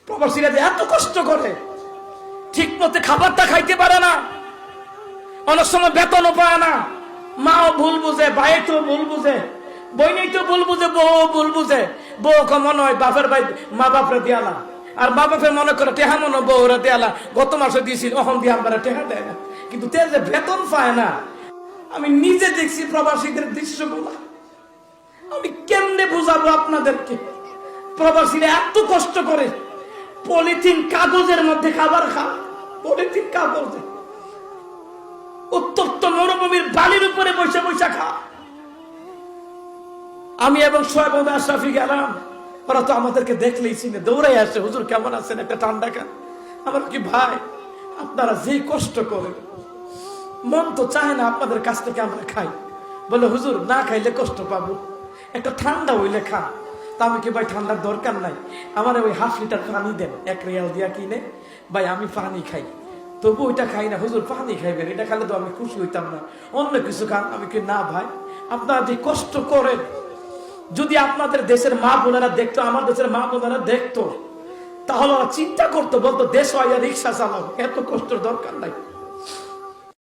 প্রবাসীরা যে এত কষ্ট করে, ঠিক মতো খাবারটা খাইতে পারে না, অনেক সময় বেতনও পায় না, মাও ভুল বুঝে, ভাই তো ভুল বুঝে, বইনেই তো ভুল বুঝে, বউ ভুল বুঝে, বউ মনে হয় বাপের ভাই মা বাপরে দিয়ালা, আর মা বাপের মনে করে টেহা মনে বউরা দেয়ালা, গত মাসে দিয়েছিল অহন দিয়ে আমরা টেহা দেয় না, কিন্তু তে যে বেতন পায় না। আমি নিজে দেখছি প্রবাসীদের দৃশ্যগুলো, আমি কেমনে বুঝাবো আপনাদেরকে? প্রবাসীরা এত কষ্ট করে, পলিথিন কাগজের মধ্যে খাবার খায়, পলিথিন কাগজে, উত্তপ্ত মরুভূমির বালির উপরে বসে বসে খা। আমি এবং শোয়েব আশরাফি গেলাম, ওরা তো আমাদেরকে দেখলেই চিনে, দৌড়াই আসে, হুজুর কেমন আছেন, একটা ঠান্ডা খান। আমার কি ভাই, আপনারা যে কষ্ট করেন, মন তো চায় না আপনাদের কাছ থেকে আমরা খাই। বলে হুজুর না খাইলে কষ্ট পাবো, একটা ঠান্ডা হইলে খা। তা আমি কি ভাই ঠান্ডার দরকার নাই, আমার ওই 1/2 লিটার পানি দেন, 1 রিয়াল দিয়া কিনে, ভাই আমি পানি খাই। তবু ওইটা খাই না, হুজুর পানি খাইবেন, এটা খাইলে তো আমি খুশি হইতাম না, অন্য কিছু খান। আমি কি না ভাই, আপনারা যে কষ্ট করেন, যদি আপনাদের দেশের মা বোনেরা দেখতো, আমার দেশের মা বোনেরা দেখতো, তাহলে ওরা চিন্তা করতো, বলতো দেশ হয় রিক্সা চালাও, এত কষ্টের দরকার নাই।